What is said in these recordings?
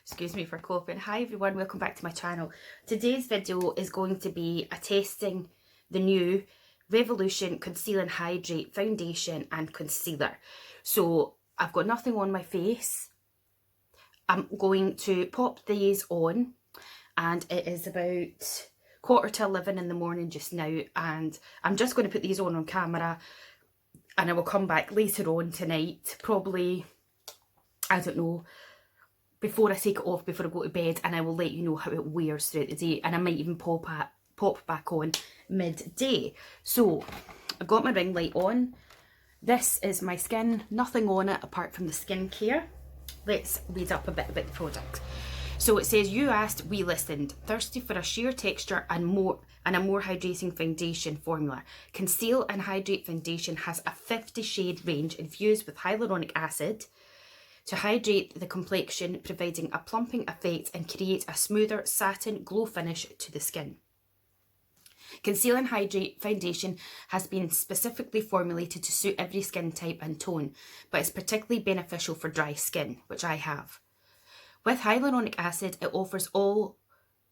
Excuse me for coughing. Hi everyone, welcome back to my channel. Today's video is going to be a testing the new Revolution Conceal and Hydrate Foundation and Concealer. So I've got nothing on my face. I'm going to pop these on, and it is about 11:15 in the morning just now, and I'm just going to put these on camera, and I will come back later on tonight, probably, I don't know, before I take it off, before I go to bed, and I will let you know how it wears throughout the day, and I might even pop back on midday. So I've got my ring light on. This is my skin, nothing on it apart from the skincare. Let's read up a bit about the product. So it says, you asked, we listened. Thirsty for a sheer texture and a more hydrating foundation formula. Conceal and Hydrate Foundation has a 50 shade range infused with hyaluronic acid to hydrate the complexion, providing a plumping effect and create a smoother satin glow finish to the skin. Conceal and Hydrate Foundation has been specifically formulated to suit every skin type and tone, but is particularly beneficial for dry skin, which I have. With hyaluronic acid, it offers all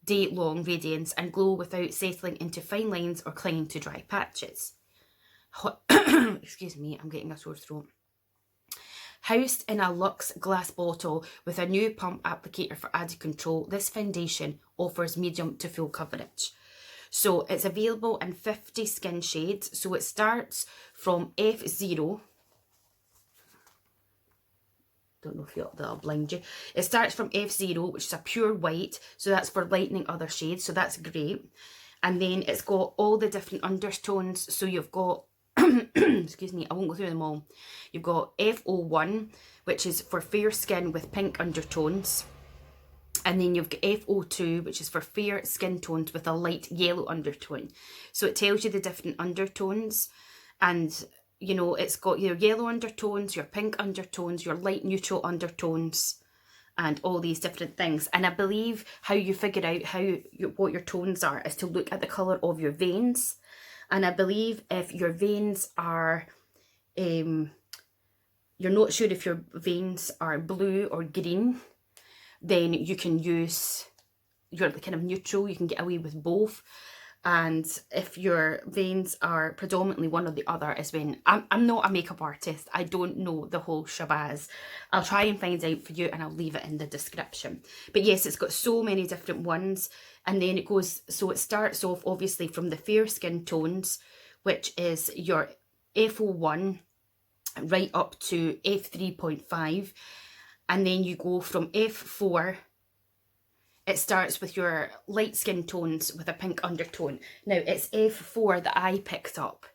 day long radiance and glow without settling into fine lines or clinging to dry patches. Excuse me, I'm getting a sore throat. Housed in a luxe glass bottle with a new pump applicator for added control, this foundation offers medium to full coverage. So it's available in 50 skin shades. So it starts from F0. Don't know if that'll blind you. It starts from F0, which is a pure white. So that's for lightening other shades. So that's great. And then it's got all the different undertones. So you've got excuse me, I won't go through them all. You've got F01, which is for fair skin with pink undertones. And then you've got F02, which is for fair skin tones with a light yellow undertone. So it tells you the different undertones. And, you know, it's got your yellow undertones, your pink undertones, your light neutral undertones, and all these different things. And I believe how you figure out what your tones are is to look at the colour of your veins. And I believe if your veins are, you're not sure if your veins are blue or green, then you can use your kind of neutral, you can get away with both. And if your veins are predominantly one or the other, is when, I'm not a makeup artist, I don't know the whole shabazz. I'll try and find out for you, and I'll leave it in the description. But yes, it's got so many different ones. And then it goes, so it starts off obviously from the fair skin tones, which is your F01 right up to F3.5. And then you go from F4, it starts with your light skin tones with a pink undertone. Now it's F4 that I picked up.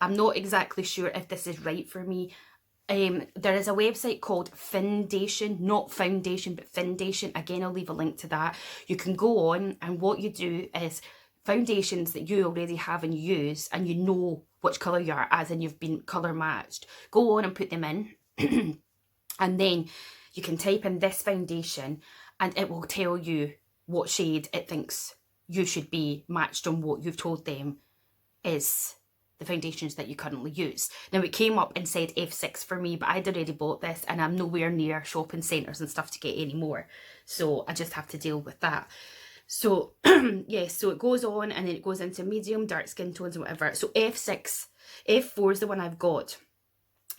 I'm not exactly sure if this is right for me. There is a website called Foundation, not Foundation, but Foundation. Again, I'll leave a link to that. You can go on, and what you do is foundations that you already have and use, and you know which colour you are, as in you've been colour matched. Go on and put them in. And then you can type in this foundation, and it will tell you what shade it thinks you should be matched on what you've told them is the foundations that you currently use. Now it came up and said F6 for me, but I'd already bought this and I'm nowhere near shopping centres and stuff to get any more. So I just have to deal with that. So yes, so it goes on, and then it goes into medium, dark skin tones and whatever. So F6, F4 is the one I've got.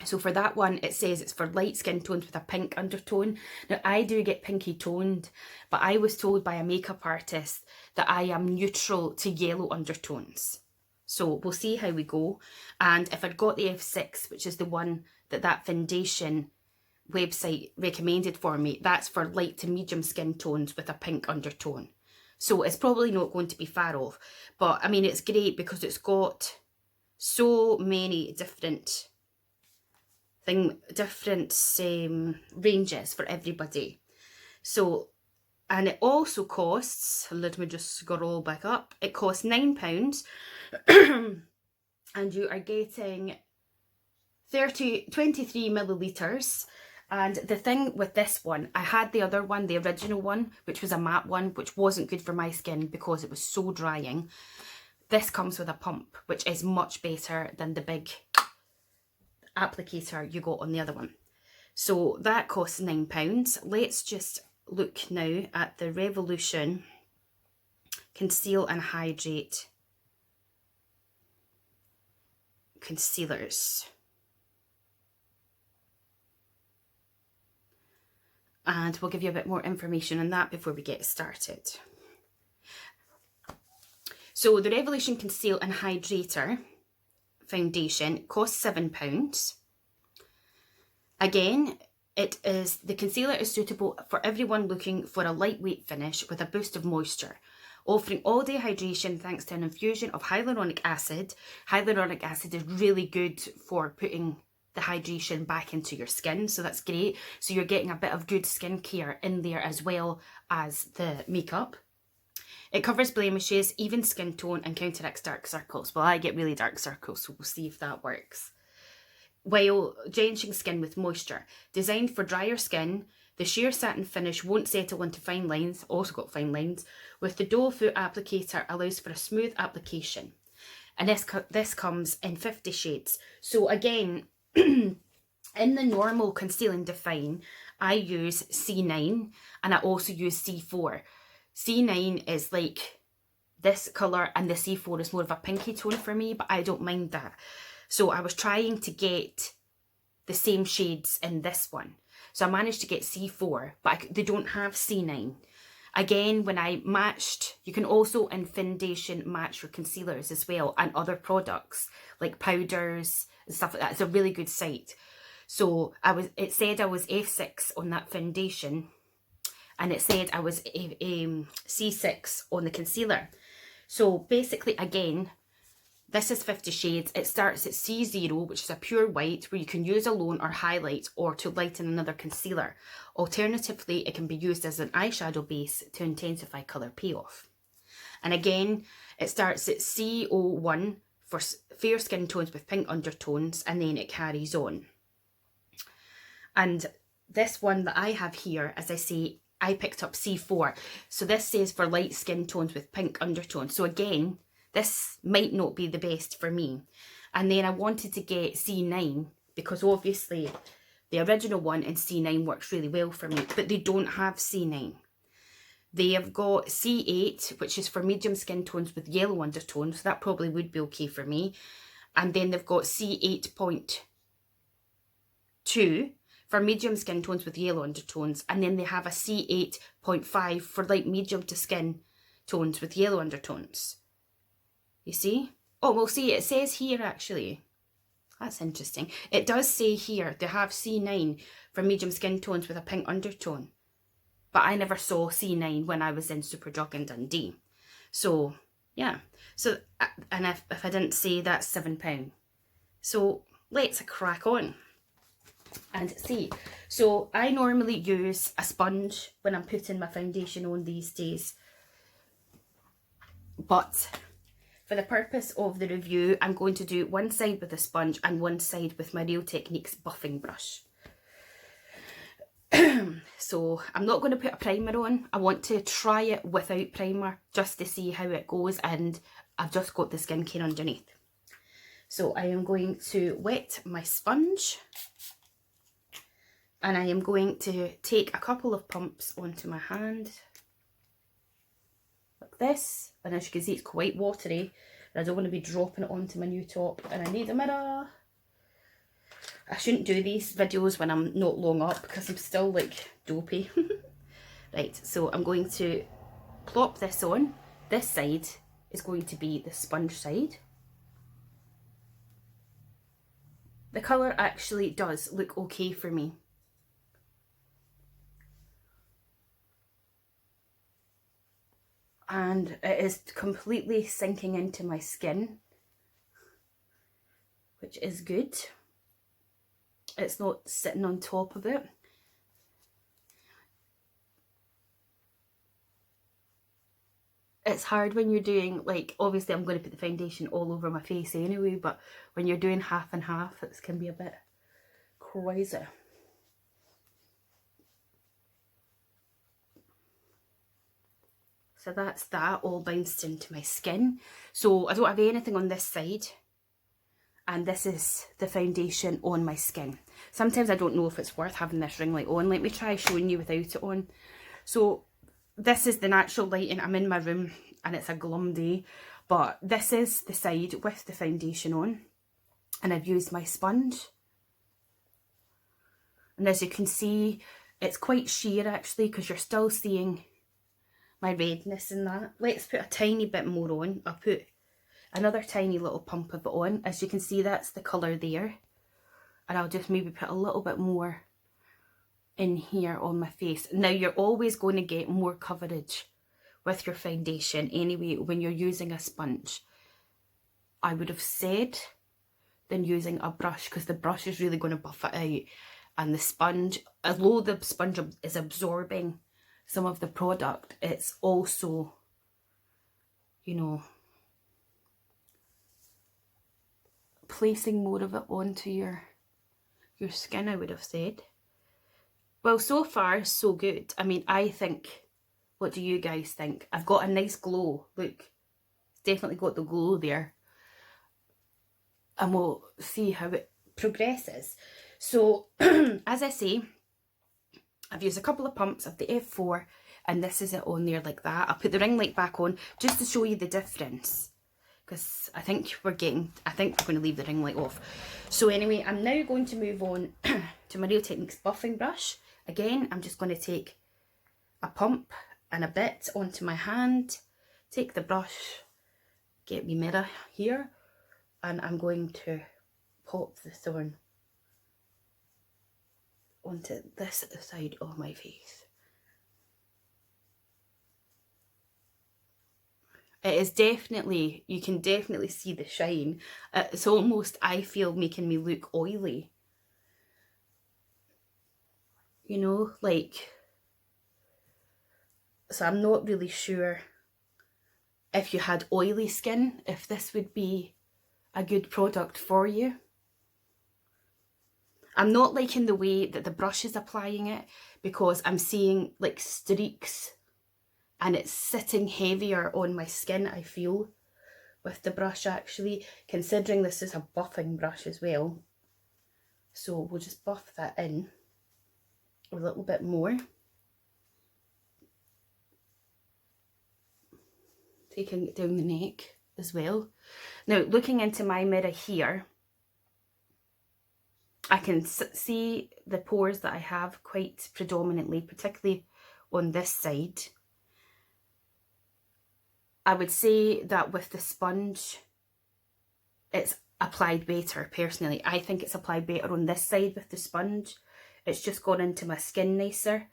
So for that one, it says it's for light skin tones with a pink undertone. Now, I do get pinky toned, but I was told by a makeup artist that I am neutral to yellow undertones. So we'll see how we go. And if I'd got the F6, which is the one that foundation website recommended for me, that's for light to medium skin tones with a pink undertone. So it's probably not going to be far off. But I mean, it's great because it's got so many different ranges for everybody. So, and it also costs, let me just scroll back up, it costs £9 and you are getting 23 millilitres. And the thing with this one, I had the other one, the original one, which was a matte one, which wasn't good for my skin because it was so drying. This comes with a pump, which is much better than the big applicator you got on the other one. So that costs £9. Let's just look now at the Revolution Conceal and Hydrate concealers. And we'll give you a bit more information on that before we get started. So the Revolution Conceal and Hydrator foundation costs £7. Again, the concealer is suitable for everyone looking for a lightweight finish with a boost of moisture, offering all-day hydration thanks to an infusion of hyaluronic acid. Hyaluronic acid is really good for putting the hydration back into your skin, so that's great. So you're getting a bit of good skincare in there as well as the makeup. It covers blemishes, even skin tone, and counteracts dark circles. Well, I get really dark circles, so we'll see if that works. While drenching skin with moisture. Designed for drier skin, the sheer satin finish won't settle into fine lines, also got fine lines, with the doe foot applicator allows for a smooth application. And this comes in 50 shades. So again, in the normal Conceal and Define, I use C9 and I also use C4. C9 is like this colour and the C4 is more of a pinky tone for me, but I don't mind that. So I was trying to get the same shades in this one. So I managed to get C4, but they don't have C9. Again, when I matched, you can also in foundation match your concealers as well and other products like powders and stuff like that. It's a really good site. So it said I was F6 on that foundation and it said I was C6 on the concealer. So basically, again, this is 50 shades. It starts at C0, which is a pure white, where you can use alone or highlight or to lighten another concealer. Alternatively, it can be used as an eyeshadow base to intensify colour payoff. And again, it starts at C01 for fair skin tones with pink undertones, and then it carries on. And this one that I have here, as I say, I picked up C4. So this says for light skin tones with pink undertones. So again, this might not be the best for me. And then I wanted to get C9 because obviously the original one in C9 works really well for me, but they don't have C9. They have got C8, which is for medium skin tones with yellow undertones, so that probably would be okay for me. And then they've got C8.2 for medium skin tones with yellow undertones, and then they have a C8.5 for light medium to skin tones with yellow undertones. You see? Oh, well, see, it says here actually. That's interesting. It does say here they have C9 for medium skin tones with a pink undertone. But I never saw C9 when I was in Superdrug in Dundee. So, yeah. So, and if I didn't say, that's £7. So, let's crack on and see. So, I normally use a sponge when I'm putting my foundation on these days. But for the purpose of the review, I'm going to do one side with a sponge and one side with my Real Techniques buffing brush. So I'm not going to put a primer on. I want to try it without primer just to see how it goes, and I've just got the skincare underneath. So I am going to wet my sponge and I am going to take a couple of pumps onto my hand like this, and as you can see it's quite watery and I don't want to be dropping it onto my new top, and I need a mirror. I shouldn't do these videos when I'm not long up because I'm still like dopey. Right, so I'm going to plop this on. This side is going to be the sponge side. The colour actually does look okay for me. And it is completely sinking into my skin, which is good. It's not sitting on top of it. It's hard when you're doing, like, obviously I'm going to put the foundation all over my face anyway, but when you're doing half and half, it can be a bit crazy. So that's that all bounced into my skin. So I don't have anything on this side. and this is the foundation on my skin. Sometimes I don't know if it's worth having this ring light on. Let me try showing you without it on. So this is the natural lighting. I'm in my room and it's a glum day, but this is the side with the foundation on, and I've used my sponge. And as you can see, it's quite sheer actually, because you're still seeing my redness in that. Let's put a tiny bit more on. I'll put another tiny little pump of it on. As you can see, that's the colour there. And I'll just maybe put a little bit more in here on my face. Now, you're always going to get more coverage with your foundation anyway when you're using a sponge, I would have said, than using a brush, because the brush is really going to buff it out. And the sponge, although the sponge is absorbing some of the product, it's also, you know, placing more of it onto your skin, I would have said. Well, so far, so good. I mean, I think, what do you guys think? I've got a nice glow. Look, definitely got the glow there. And we'll see how it progresses. So, as I say, I've used a couple of pumps of the F4, and this is it on there like that. I'll put the ring light back on just to show you the difference, because I think we're going to leave the ring light off. So anyway, I'm now going to move on to my Real Techniques buffing brush. Again, I'm just going to take a pump and a bit onto my hand, take the brush, get me mirror here, and I'm going to pop the thorn onto this side of my face. It is definitely, you can definitely see the shine. It's almost, I feel, making me look oily. You know, like, so I'm not really sure if you had oily skin, if this would be a good product for you. I'm not liking the way that the brush is applying it, because I'm seeing like streaks and it's sitting heavier on my skin, I feel, with the brush actually, considering this is a buffing brush as well. So we'll just buff that in a little bit more. Taking it down the neck as well. Now, looking into my mirror here, I can see the pores that I have quite predominantly, particularly on this side. I would say that with the sponge, it's applied better, personally. I think it's applied better on this side with the sponge. It's just gone into my skin nicer.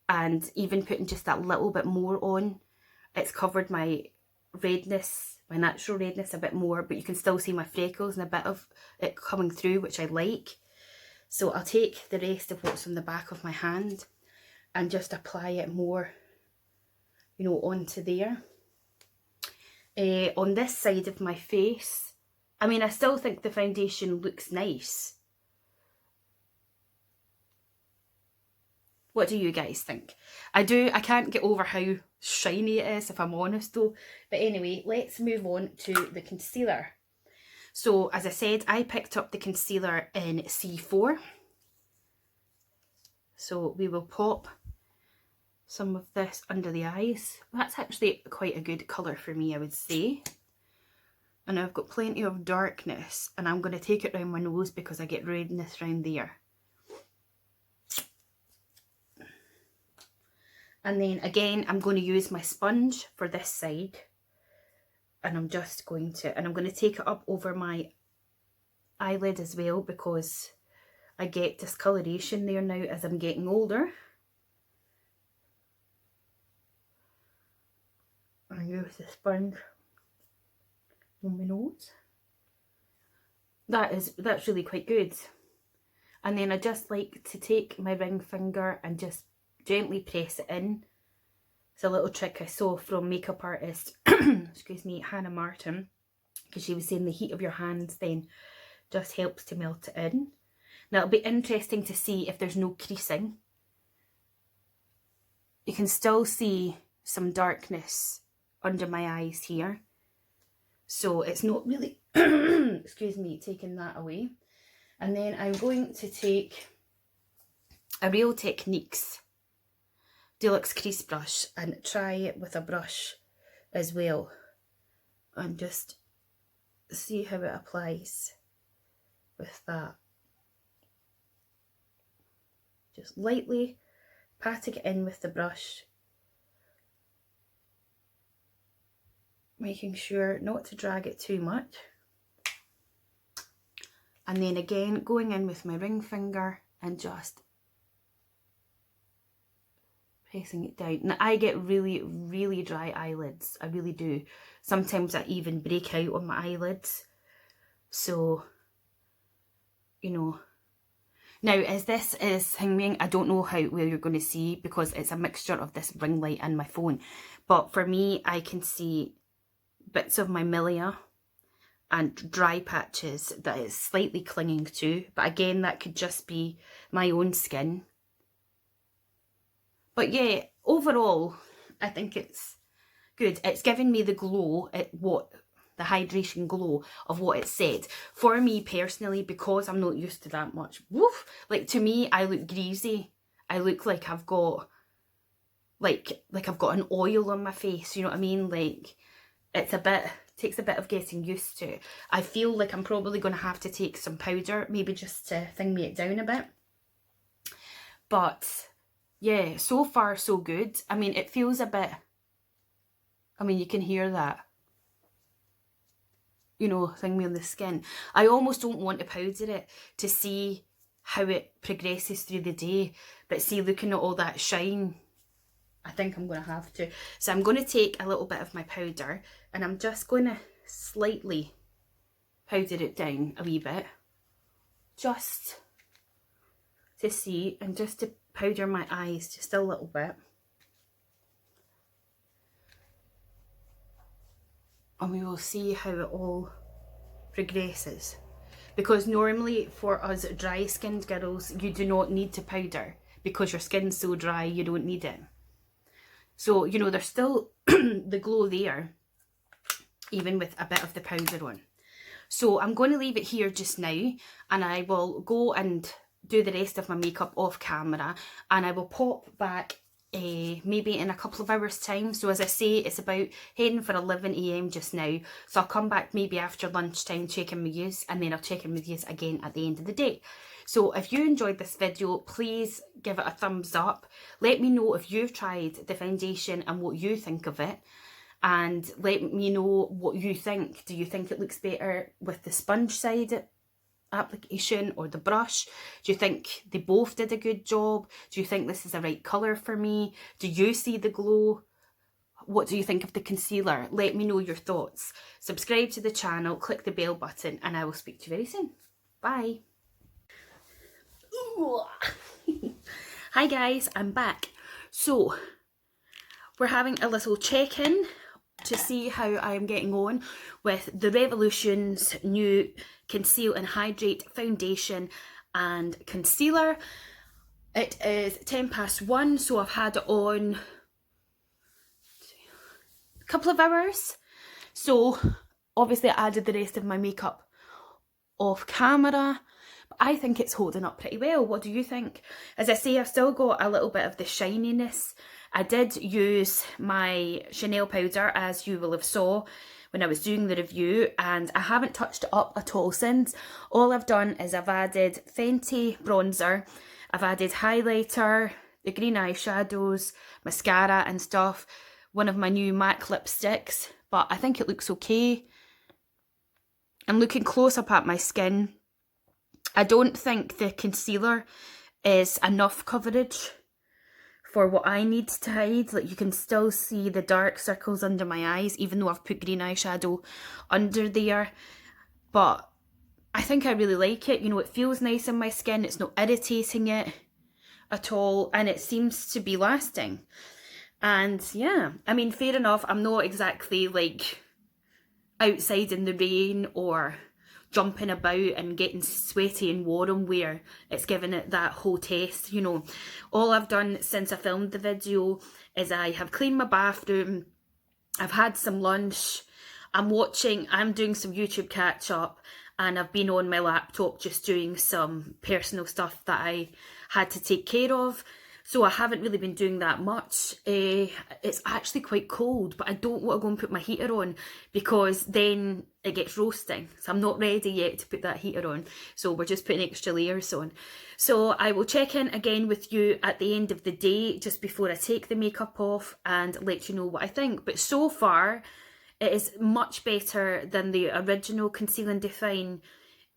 And even putting just that little bit more on, it's covered my redness, my natural redness a bit more, but you can still see my freckles and a bit of it coming through, which I like. So I'll take the rest of what's on the back of my hand and just apply it more, you know, onto there. On this side of my face, I mean, I still think the foundation looks nice. What do you guys think? I can't get over how shiny it is, if I'm honest though. But anyway, let's move on to the concealer. So, as I said, I picked up the concealer in C4. So we will pop some of this under the eyes. That's actually quite a good colour for me, I would say. And I've got plenty of darkness, and I'm going to take it around my nose because I get redness around there. And then again, I'm going to use my sponge for this side. And I'm just going to, and I'm going to take it up over my eyelid as well, because I get discoloration there now as I'm getting older. I use the sponge on my nose. That's really quite good. And then I just like to take my ring finger and just gently press it in. It's a little trick I saw from makeup artist, excuse me, Hannah Martin, because she was saying the heat of your hands then just helps to melt it in. Now it'll be interesting to see if there's no creasing. You can still see some darkness under my eyes here, So it's not really, excuse me, taking that away. And then I'm going to take a Real Techniques Deluxe Crease Brush and try it with a brush as well. And just see how it applies with that. Just lightly patting it in with the brush, making sure not to drag it too much. And then again, going in with my ring finger and just pressing it down. Now, I get really, really dry eyelids. I really do. Sometimes I even break out on my eyelids. So, you know. Now, as this is hanging, I don't know how well you're going to see because it's a mixture of this ring light and my phone. But for me, I can see bits of my milia and dry patches that it's slightly clinging to. But again, that could just be my own skin. But yeah, overall, I think it's good. It's giving me the glow, the hydration glow of what it said. For me personally, because I'm not used to that much, woof, like to me, I look greasy. I look like I've got, like I've got an oil on my face, you know what I mean? Like, it's a bit, takes a bit of getting used to. I feel like I'm probably going to have to take some powder, maybe just to thing me it down a bit. But yeah, so far so good. I mean, it feels a bit, I mean, you can hear that, you know, thing me on the skin. I almost don't want to powder it to see how it progresses through the day. But see, looking at all that shine, I think I'm going to have to. So I'm going to take a little bit of my powder and I'm just going to slightly powder it down a wee bit. Just to see, and just to powder my eyes just a little bit. And we will see how it all progresses. Because normally for us dry skinned girls, you do not need to powder because your skin's so dry you don't need it. So, you know, there's still the glow there, even with a bit of the powder on. So I'm going to leave it here just now, and I will go and do the rest of my makeup off camera, and I will pop back maybe in a couple of hours time. So as I say, it's about heading for 11 AM just now, so I'll come back maybe after lunchtime, check in with yous, and then I'll check in with yous again at the end of the day. So if you enjoyed this video, please give it a thumbs up. Let me know if you've tried the foundation and what you think of it, and let me know what you think. Do you think it looks better with the sponge side application or the brush? Do you think they both did a good job? Do you think this is the right colour for me? Do you see the glow? What do you think of the concealer? Let me know your thoughts. Subscribe to the channel, click the bell button, and I will speak to you very soon. Bye. Hi guys, I'm back. So we're having a little check-in to see how I'm getting on with the Revolution's new Conceal and Hydrate foundation and concealer. It is 1:10, so I've had it on a couple of hours. So obviously I added the rest of my makeup off camera. But I think it's holding up pretty well. What do you think? As I say, I've still got a little bit of the shininess. I did use my Chanel powder, as you will have saw when I was doing the review, and I haven't touched it up at all since. All I've done is I've added Fenty bronzer, I've added highlighter, the green eyeshadows, mascara and stuff, one of my new MAC lipsticks, but I think it looks okay. I'm looking close up at my skin. I don't think the concealer is enough coverage for what I need to hide. Like, you can still see the dark circles under my eyes, even though I've put green eyeshadow under there. But I think I really like it. You know, it feels nice on my skin. It's not irritating it at all, and it seems to be lasting. And yeah, I mean, fair enough, I'm not exactly like outside in the rain or jumping about and getting sweaty and warm where it's giving it that whole test, you know. All I've done since I filmed the video is I have cleaned my bathroom, I've had some lunch, I'm doing some YouTube catch up, and I've been on my laptop just doing some personal stuff that I had to take care of. So I haven't really been doing that much. It's actually quite cold, but I don't want to go and put my heater on because then it gets roasting. So I'm not ready yet to put that heater on. So we're just putting extra layers on. So I will check in again with you at the end of the day, just before I take the makeup off, and let you know what I think. But so far, it is much better than the original Conceal and Define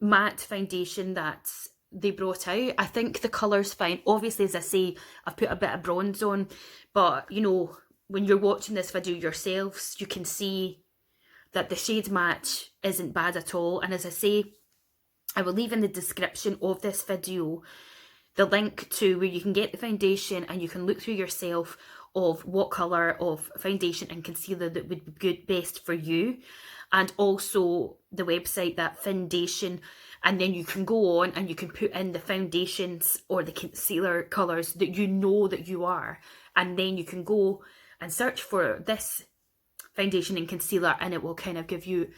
matte foundation that they brought out. I think the colour's fine. Obviously, as I say, I've put a bit of bronze on, but you know, when you're watching this video yourselves, you can see that the shade match isn't bad at all. And as I say, I will leave in the description of this video the link to where you can get the foundation and you can look through yourself of what colour of foundation and concealer that would be good, best for you, and also the website, that foundation, and then you can go on and you can put in the foundations or the concealer colours that you know that you are, and then you can go and search for this foundation and concealer, and it will kind of give you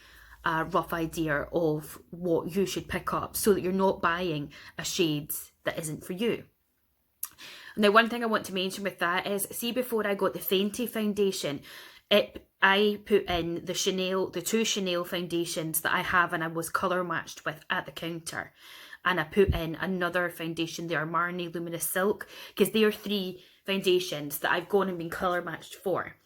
a rough idea of what you should pick up so that you're not buying a shade that isn't for you. Now, one thing I want to mention with that is, see, before I got the Fenty foundation, I put in the two Chanel foundations that I have and I was colour matched with at the counter. And I put in another foundation, the Armani Luminous Silk, because they are 3 foundations that I've gone and been colour matched for.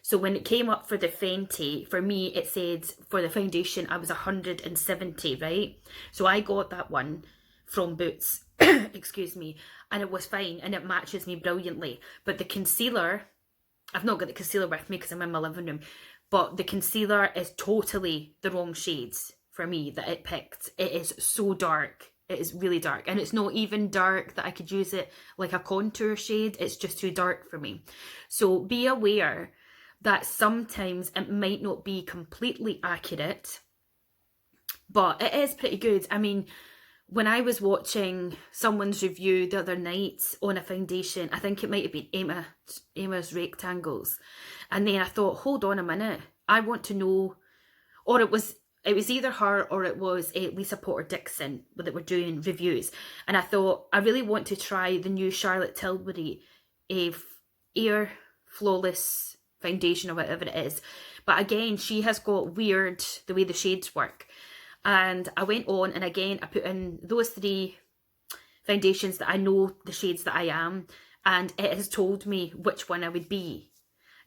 So when it came up for the Fenty, for me, it said for the foundation, I was 170, right? So I got that one from Boots, excuse me, and it was fine and it matches me brilliantly. But the concealer, I've not got the concealer with me because I'm in my living room, but the concealer is totally the wrong shades for me that it picked. It is so dark. It is really dark, and it's not even dark that I could use it like a contour shade. It's just too dark for me. So be aware that sometimes it might not be completely accurate, but it is pretty good. I mean, when I was watching someone's review the other night on a foundation, I think it might have been Emma's Rectangles, and then I thought, hold on a minute, I want to know, or it was either her or it was Lisa Potter Dixon that were doing reviews, and I thought, I really want to try the new Charlotte Tilbury Air Flawless foundation or whatever it is. But again, she has got weird the way the shades work. And I went on and again, I put in those 3 foundations that I know the shades that I am, and it has told me which one I would be.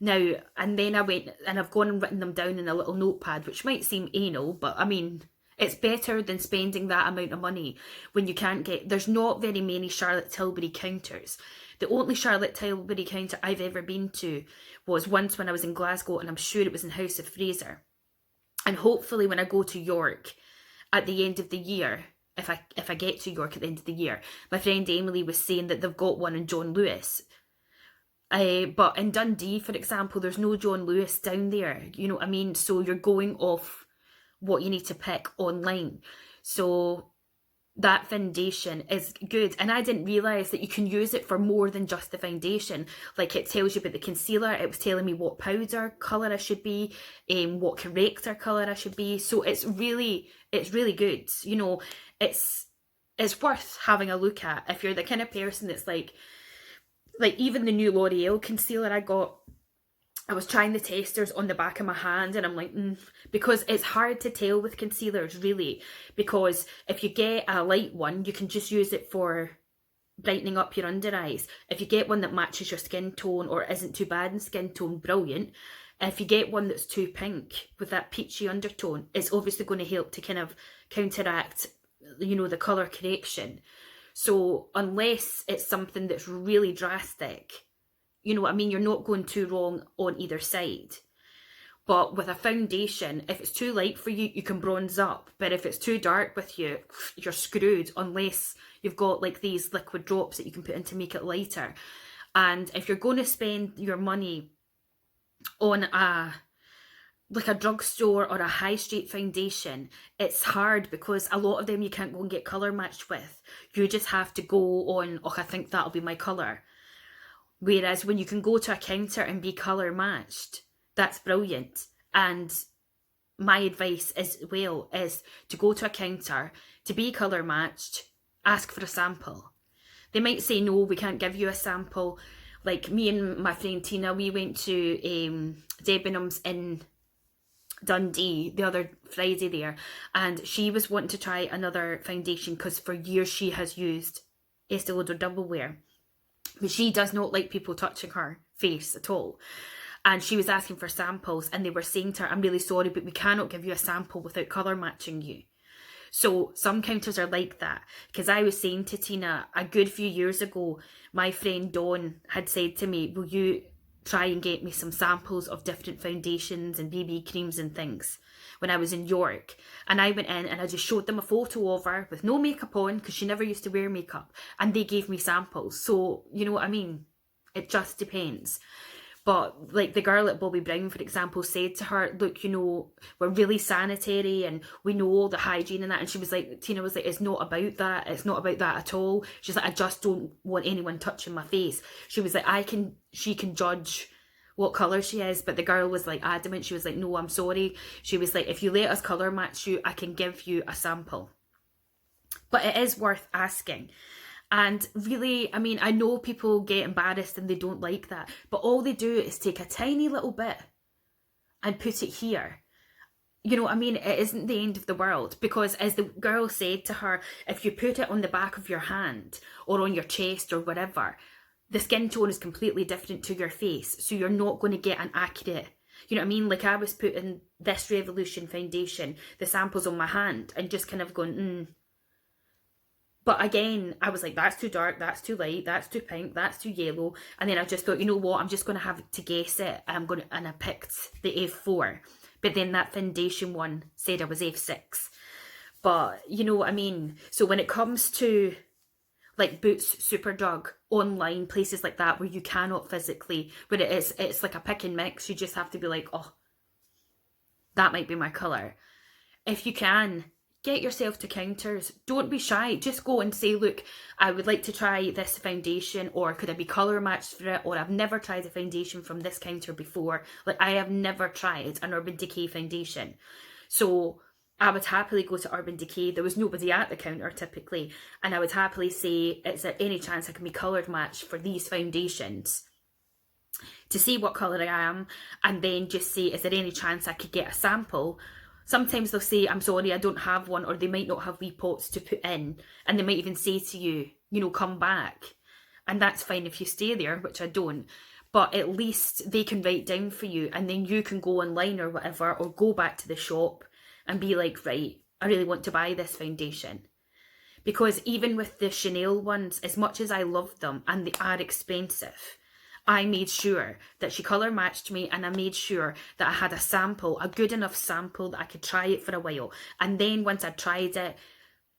Now, and then I went and I've gone and written them down in a little notepad, which might seem anal, but I mean, it's better than spending that amount of money when you can't get, there's not very many Charlotte Tilbury counters. The only Charlotte Tilbury counter I've ever been to was once when I was in Glasgow, and I'm sure it was in House of Fraser. And hopefully when I go to York at the end of the year, if I get to York at the end of the year, my friend Emily was saying that they've got one in John Lewis. But in Dundee, for example, there's no John Lewis down there, you know what I mean? So you're going off what you need to pick online. So that foundation is good, and I didn't realise that you can use it for more than just the foundation. Like, it tells you about the concealer, it was telling me what powder colour I should be, what corrector colour I should be. So it's really good, you know. It's worth having a look at if you're the kind of person that's like even the new L'Oreal concealer I got, I was trying the testers on the back of my hand, and I'm like, because it's hard to tell with concealers, really, because if you get a light one, you can just use it for brightening up your under eyes. If you get one that matches your skin tone or isn't too bad in skin tone, brilliant. If you get one that's too pink with that peachy undertone, it's obviously going to help to kind of counteract, you know, the colour correction. So unless it's something that's really drastic, you know what I mean, you're not going too wrong on either side. But with a foundation, if it's too light for you, you can bronze up. But if it's too dark with you, you're screwed, unless you've got like these liquid drops that you can put in to make it lighter. And if you're going to spend your money on a drugstore or a high street foundation, it's hard because a lot of them you can't go and get colour matched with. You just have to go on, oh, I think that'll be my colour. Whereas when you can go to a counter and be colour matched, that's brilliant. And my advice as well is to go to a counter, to be colour matched, ask for a sample. They might say, no, we can't give you a sample. Like me and my friend Tina, we went to Debenhams in Dundee the other Friday there, and she was wanting to try another foundation because for years she has used Estee Lauder Double Wear, but she does not like people touching her face at all. And she was asking for samples, and they were saying to her, I'm really sorry, but we cannot give you a sample without colour matching you. So some counters are like that, because I was saying to Tina, a good few years ago, my friend Dawn had said to me, will you try and get me some samples of different foundations and BB creams and things when I was in York? And I went in and I just showed them a photo of her with no makeup on, because she never used to wear makeup, and they gave me samples. So, you know what I mean? It just depends. But like the girl at Bobbi Brown, for example, said to her, look, you know, we're really sanitary and we know all the hygiene and that. And she was like, Tina was like, it's not about that. It's not about that at all. She's like, I just don't want anyone touching my face. She was like, she can judge what colour she is. But the girl was like adamant. She was like, no, I'm sorry. She was like, if you let us colour match you, I can give you a sample. But it is worth asking. And really, I mean, I know people get embarrassed and they don't like that, but all they do is take a tiny little bit and put it here. You know what I mean? It isn't the end of the world, because as the girl said to her, if you put it on the back of your hand or on your chest or whatever, the skin tone is completely different to your face. So you're not going to get an accurate, you know what I mean? Like I was putting this Revolution foundation, the samples on my hand, and just kind of going, But again, I was like, that's too dark, that's too light, that's too pink, that's too yellow. And then I just thought, you know what, I'm just going to have to guess it. And I picked the F4. But then that foundation one said I was F6. But you know what I mean? So when it comes to like Boots, Superdrug, online, places like that where you cannot physically, where it's like a pick and mix, you just have to be like, oh, that might be my colour. If you can, get yourself to counters. Don't be shy. Just go and say, look, I would like to try this foundation, or could I be colour matched for it, or I've never tried a foundation from this counter before. Like I have never tried an Urban Decay foundation. So I would happily go to Urban Decay. There was nobody at the counter typically. And I would happily say, is there any chance I can be coloured matched for these foundations? To see what colour I am, and then just say, is there any chance I could get a sample? Sometimes they'll say, I'm sorry, I don't have one, or they might not have wee pots to put in, and they might even say to you, you know, come back. And that's fine if you stay there, which I don't, but at least they can write down for you, and then you can go online or whatever, or go back to the shop and be like, right, I really want to buy this foundation. Because even with the Chanel ones, as much as I love them, and they are expensive, I made sure that she colour matched me, and I made sure that I had a sample, a good enough sample that I could try it for a while. And then once I tried it,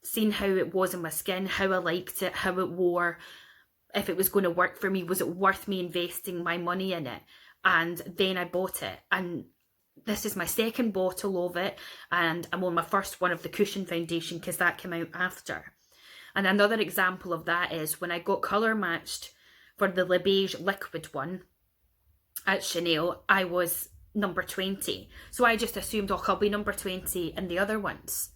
seen how it was on my skin, how I liked it, how it wore, if it was going to work for me, was it worth me investing my money in it? And then I bought it. And this is my second bottle of it, and I'm on my first one of the Cushion foundation because that came out after. And another example of that is when I got colour matched for the Le Beige liquid one at Chanel, I was number 20. So I just assumed, oh, I'll be number 20 in the other ones.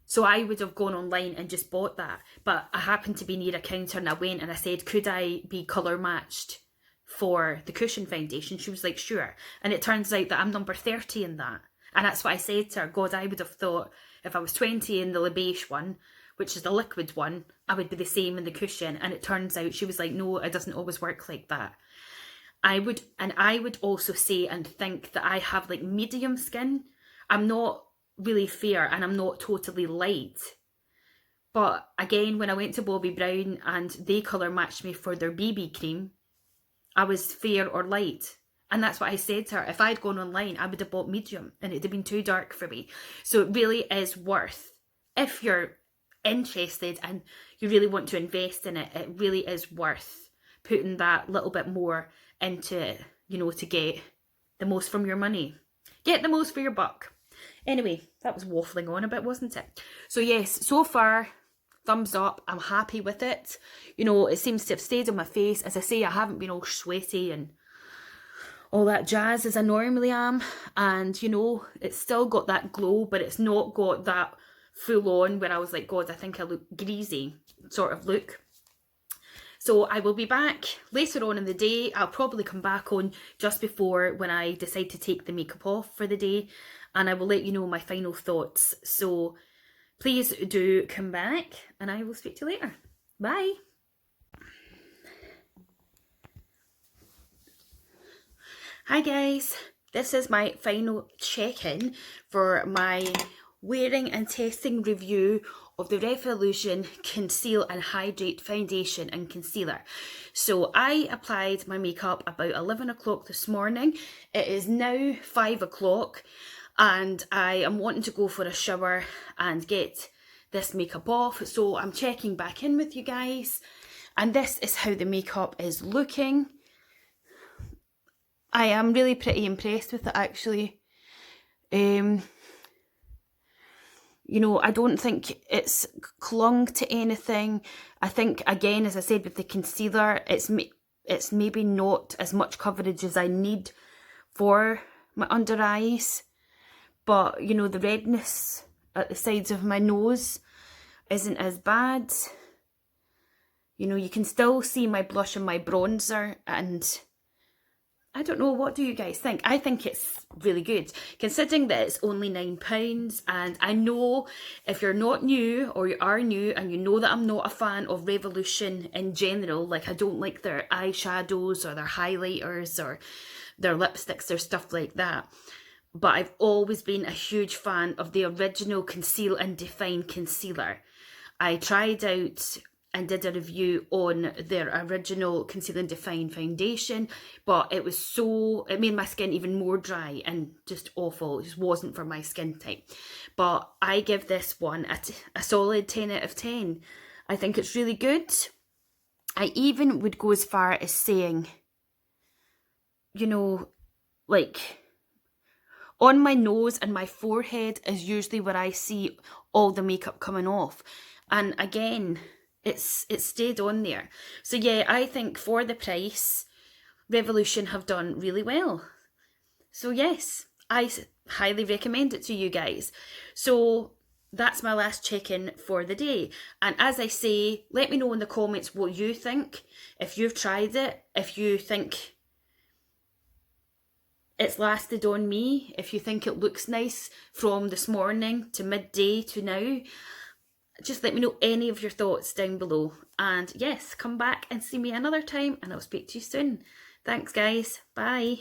So I would have gone online and just bought that. But I happened to be near a counter, and I went and I said, could I be colour matched for the Cushion foundation? She was like, sure. And it turns out that I'm number 30 in that. And that's what I said to her. God, I would have thought if I was 20 in the Le Beige one, which is the liquid one, I would be the same in the Cushion. And it turns out she was like, no, it doesn't always work like that. I would also say and think that I have like medium skin. I'm not really fair, and I'm not totally light. But again, when I went to Bobbi Brown and they colour matched me for their BB cream, I was fair or light. And that's what I said to her. If I'd gone online, I would have bought medium, and it'd have been too dark for me. So it really is worth, if you're interested and you really want to invest in it, it really is worth putting that little bit more into it, you know, to get the most from your money. Get the most for your buck. Anyway, that was waffling on a bit, wasn't it? So yes, so far, thumbs up. I'm happy with it. You know, it seems to have stayed on my face. As I say, I haven't been all sweaty and all that jazz as I normally am, and you know, it's still got that glow, but it's not got that full on where I was like, God, I think I look greasy sort of look. So I will be back later on in the day. I'll probably come back on just before when I decide to take the makeup off for the day, and I will let you know my final thoughts. So please do come back, and I will speak to you later. Bye. Hi guys, this is my final check-in for my wearing and testing review of the Revolution Conceal and Hydrate Foundation and Concealer. So I applied my makeup about 11 o'clock this morning. It is now 5 o'clock and I am wanting to go for a shower and get this makeup off. So I'm checking back in with you guys, and this is how the makeup is looking. I am really pretty impressed with it actually. You know, I don't think it's clung to anything. I think, again, as I said with the concealer, it's maybe not as much coverage as I need for my under eyes. But, you know, the redness at the sides of my nose isn't as bad. You know, you can still see my blush and my bronzer, and I don't know, what do you guys think? I think it's really good, considering that it's only £9. And I know if you're not new, or you are new, and you know that I'm not a fan of Revolution in general, like I don't like their eyeshadows or their highlighters or their lipsticks or stuff like that. But I've always been a huge fan of the original Conceal and Define concealer. I tried out and did a review on their original Conceal and Define foundation, but it made my skin even more dry and just awful. It just wasn't for my skin type. But I give this one a solid 10 out of 10. I think it's really good. I even would go as far as saying, you know, like, on my nose and my forehead is usually where I see all the makeup coming off. And again, it's stayed on there. So yeah, I think for the price, Revolution have done really well. So yes, I highly recommend it to you guys. So that's my last check-in for the day. And as I say, let me know in the comments what you think. If you've tried it, if you think it's lasted on me, if you think it looks nice from this morning to midday to now, just let me know any of your thoughts down below. And yes, come back and see me another time, and I'll speak to you soon. Thanks guys, bye.